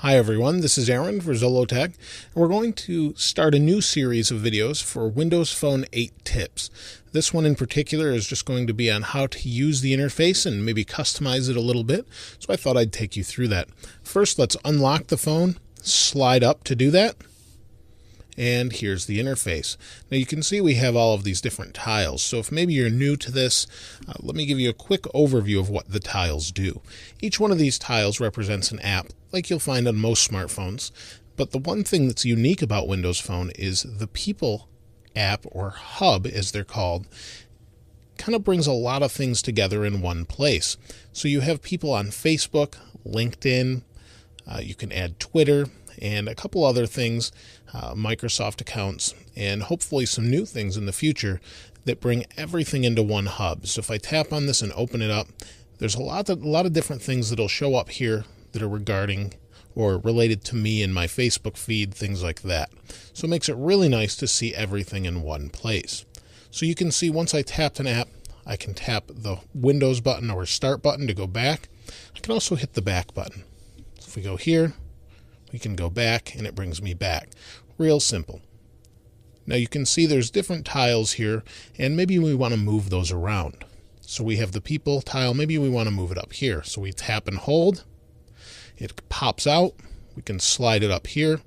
Hi everyone, this is Aaron for Zollotech, and we're going to start a new series of videos for Windows Phone 8 tips. This one in particular is just going to be on how to use the interface and maybe customize it a little bit, so I thought I'd take you through that. First, let's unlock the phone, slide up to do that, and here's the interface. Now you can see we have all of these different tiles, so if maybe you're new to this, let me give you a quick overview of what the tiles do. Each one of these tiles represents an app, like you'll find on most smartphones, but the one thing that's unique about Windows Phone is the People app, or hub as they're called, kind of brings a lot of things together in one place. So you have people on Facebook, LinkedIn, you can add Twitter, and a couple other things, Microsoft accounts, and hopefully some new things in the future that bring everything into one hub. So if I tap on this and open it up, there's a lot of different things that'll show up here that are regarding or related to me and my Facebook feed, things like that. So it makes it really nice to see everything in one place. So you can see once I tapped an app, I can tap the Windows button or Start button to go back. I can also hit the back button. So if we go here, we can go back and it brings me back. Real simple. Now you can see there's different tiles here, and maybe we want to move those around. So we have the People tile, maybe we want to move it up here. So we tap and hold, it pops out, we can slide it up here,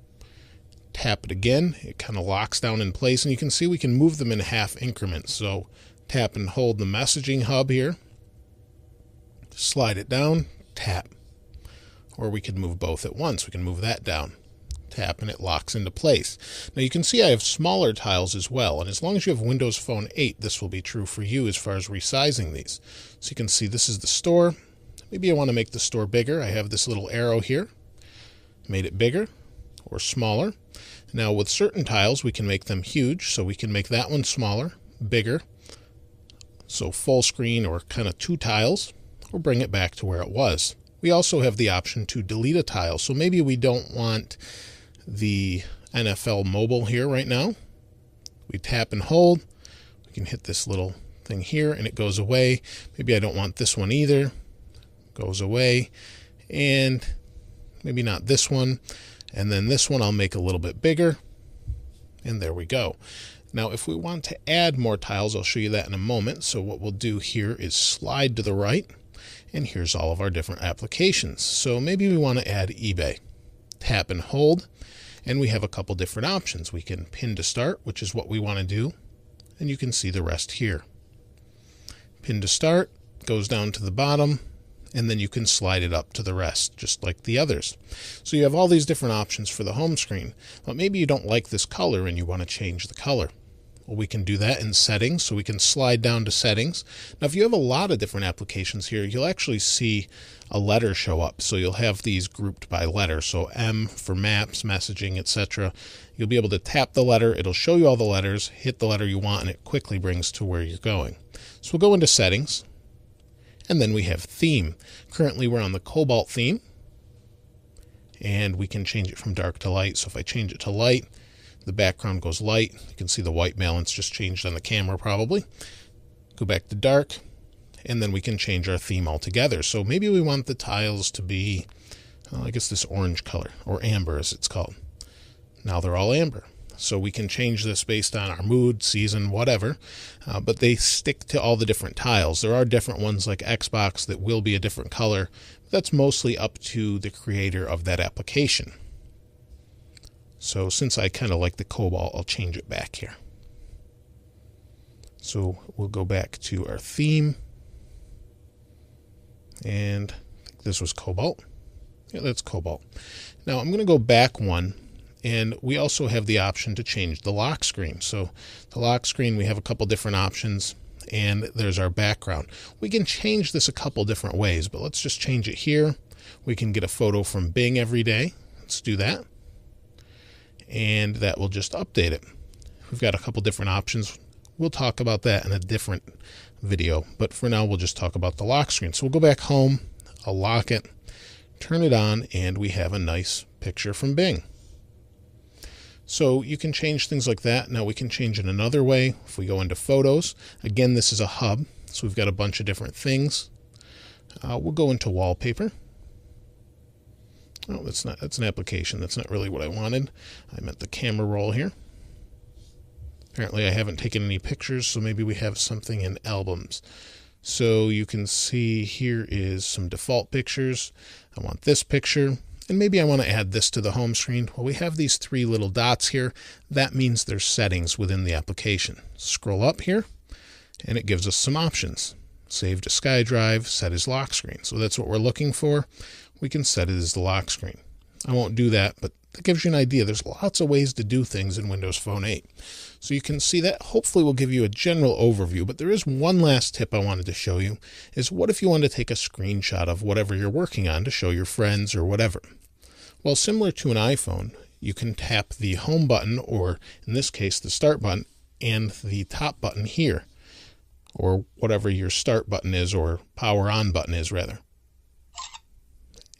tap it again, it kind of locks down in place, and you can see we can move them in half increments. So tap and hold the messaging hub here, slide it down, tap. Or we could move both at once. We can move that down, tap, and it locks into place. Now you can see I have smaller tiles as well, and as long as you have Windows Phone 8, this will be true for you as far as resizing these. So you can see this is the store. Maybe I want to make the store bigger. I have this little arrow here, made it bigger or smaller. Now with certain tiles we can make them huge, so we can make that one smaller, bigger, so full screen or kind of 2 tiles, or bring it back to where it was. We also have the option to delete a tile, so maybe we don't want the NFL mobile here right now. We tap and hold, we can hit this little thing here and it goes away. Maybe I don't want this one either, goes away, and maybe not this one, and then this one I'll make a little bit bigger, and there we go. Now if we want to add more tiles, I'll show you that in a moment. So what we'll do here is slide to the right, and here's all of our different applications. So maybe we want to add eBay. Tap and hold, and we have a couple different options. We can pin to start, which is what we want to do, and you can see the rest here. Pin to start goes down to the bottom, and then you can slide it up to the rest, just like the others. So you have all these different options for the home screen, but maybe you don't like this color and you want to change the color. Well, we can do that in settings, so we can slide down to settings. Now, if you have a lot of different applications here, you'll actually see a letter show up. So you'll have these grouped by letter. So M for maps, messaging, etc. You'll be able to tap the letter. It'll show you all the letters, hit the letter you want, and it quickly brings to where you're going. So we'll go into settings, and then we have theme. Currently, we're on the Cobalt theme, and we can change it from dark to light. So if I change it to light, the background goes light. You can see the white balance just changed on the camera probably. Go back to dark, and then we can change our theme altogether. So maybe we want the tiles to be, I guess this orange color, or amber as it's called. Now they're all amber. So we can change this based on our mood, season, whatever, but they stick to all the different tiles. There are different ones like Xbox that will be a different color. But that's mostly up to the creator of that application. So since I kind of like the cobalt, I'll change it back here. So we'll go back to our theme. And I think this was cobalt. Yeah, that's cobalt. Now I'm going to go back one, and we also have the option to change the lock screen. So the lock screen, we have a couple different options, and there's our background. We can change this a couple different ways, but let's just change it here. We can get a photo from Bing every day. Let's do that. And that will just update it. We've got a couple different options. We'll talk about that in a different video, but for now we'll just talk about the lock screen. So we'll go back home, I'll lock it, turn it on, and we have a nice picture from Bing. So you can change things like that. Now we can change it another way. If we go into photos, again, this is a hub, so we've got a bunch of different things. We'll go into wallpaper. Oh, that's an application. That's not really what I wanted. I meant the camera roll here. Apparently I haven't taken any pictures, so maybe we have something in albums. So you can see here is some default pictures. I want this picture, and maybe I want to add this to the home screen. Well, we have these three little dots here. That means there's settings within the application. Scroll up here, and it gives us some options. Save to SkyDrive, set as lock screen. So that's what we're looking for. We can set it as the lock screen. I won't do that, but that gives you an idea. There's lots of ways to do things in Windows Phone 8. So you can see that hopefully will give you a general overview, but there is one last tip I wanted to show you, is what if you want to take a screenshot of whatever you're working on to show your friends or whatever? Well, similar to an iPhone, you can tap the home button, or in this case, the start button, and the top button here, or whatever your start button is, or power on button is rather.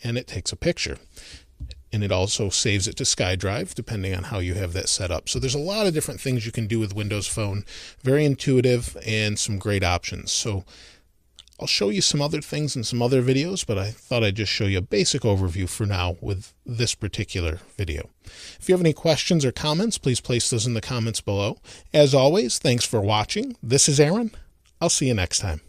And it takes a picture. And it also saves it to SkyDrive, depending on how you have that set up. So there's a lot of different things you can do with Windows Phone. Very intuitive and some great options. So I'll show you some other things in some other videos, but I thought I'd just show you a basic overview for now with this particular video. If you have any questions or comments, please place those in the comments below. As always, thanks for watching. This is Aaron. I'll see you next time.